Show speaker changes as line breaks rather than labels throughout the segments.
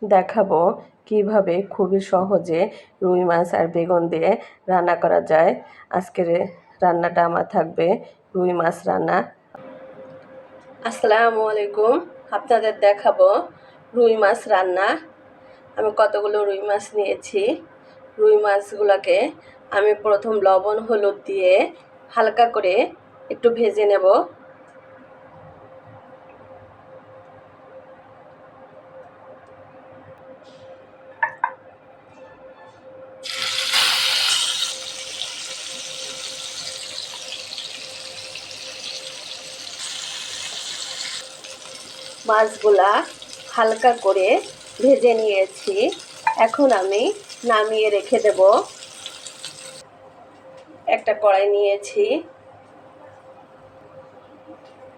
দেখাবো কিভাবে খুবই সহজে রুই মাছ আর বেগুন দিয়ে রান্না করা যায়। আজকের রান্নাটা আমার থাকবে রুই মাছ রান্না। আসসালামু আলাইকুম। আপনাদের দেখাবো রুই মাছ রান্না। আমি কতগুলো রুই মাছ নিয়েছি। রুই মাছগুলোকে আমি প্রথম লবণ হলুদ দিয়ে হালকা করে একটু ভেজে নেব। মাছগুলা হালকা করে ভেজে নিয়েছি। এখন আমি নামিয়ে রেখে দেব। একটা কড়াই নিয়েছি,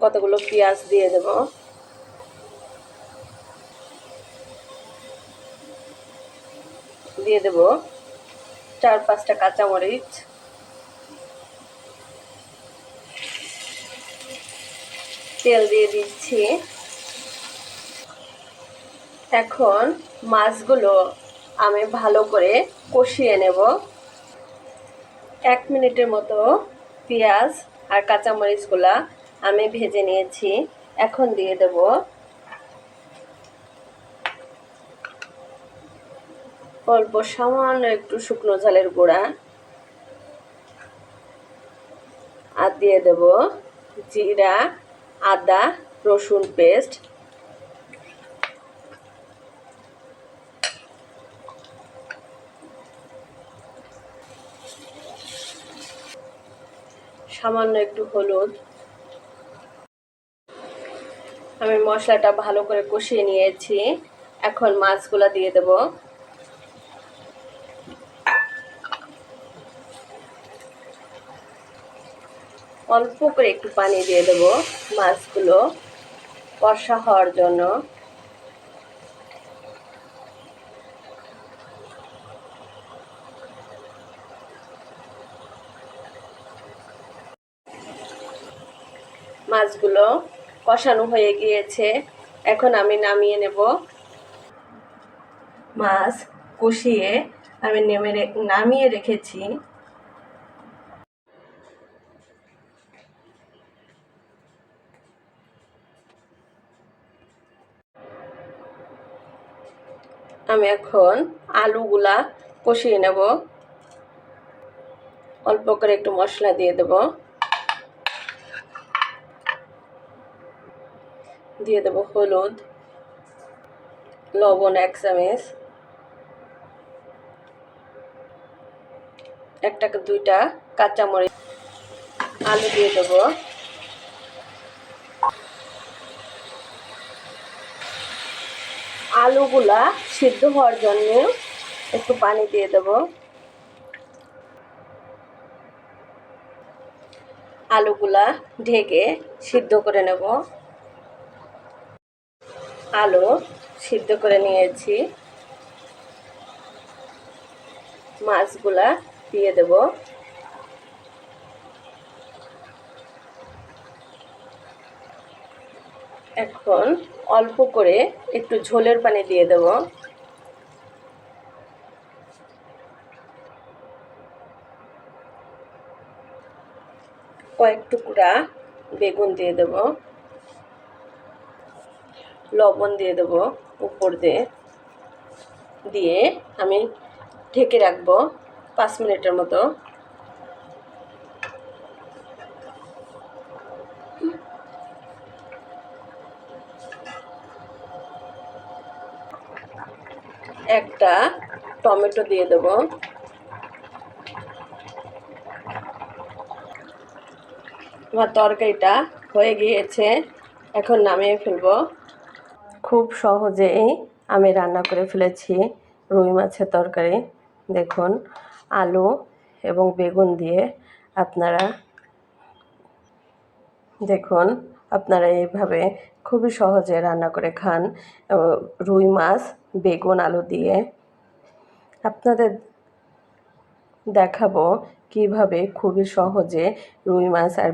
কতগুলো পেঁয়াজ দিয়ে দেব। দিয়ে দেব 4-5টা কাঁচামরিচ। তেল দিয়ে দিচ্ছি। এখন মাছগুলো আমি ভালো করে কষিয়ে নেব। 1 মিনিটের মতো পেঁয়াজ আর কাঁচামরিচগুলা আমি ভেজে নিয়েছি। এখন দিয়ে দেব অল্প সামান্য একটু শুকনো ঝালের গুঁড়া, আর দিয়ে দেব জিরা, আদা, রসুন পেস্ট। সামান্য একটু হলুদ। আমি মশলাটা ভালো করে কষিয়ে নিয়েছি। এখন মাছগুলো দিয়ে দেব। অল্প করে একটু পানি দিয়ে দেব মাছগুলো কষা হওয়ার জন্য। মাছগুলো কষানো হয়ে গিয়েছে। এখন আমি নামিয়ে নেব। মাছ কষিয়ে আমি নামিয়ে রেখেছি। আমি এখন আলুগুলা কষিয়ে নেব। অল্প করে একটু মশলা দিয়ে দেব। দিয়ে দেব হলুদ, লবণ 1 চামচ, 1-2টা কাঁচামরিচ। আলু দিয়ে দেব। আলুগুলা সিদ্ধ হওয়ার জন্য একটু পানি দিয়ে দেব। আলুগুলা ঢেকে সিদ্ধ করে নেব। আলু সিদ্ধ করে নিয়েছি। মাছগুলা দিয়ে দেব। এখন অল্প করে একটু ঝোলের পানি দিয়ে দেব। কয়েক টুকরা বেগুন দিয়ে দেব। লবণ দিয়ে দেব উপর দিয়ে আমি ঢেকে রাখবো 5 মিনিটের মতো। একটা টমেটো দিয়ে দেব। আমার তরকারিটা হয়ে গিয়েছে। এখন নামিয়ে ফেলবো। খুব সহজেই আমি রান্না করে ফেলেছি রুই মাছের তরকারি। দেখুন, আলু এবং বেগুন দিয়ে আপনারা এইভাবে খুবই সহজে রান্না করে খান। রুই মাছ বেগুন আলু দিয়ে আপনাদের দেখাবো কিভাবে খুবই সহজে রুই মাছ আর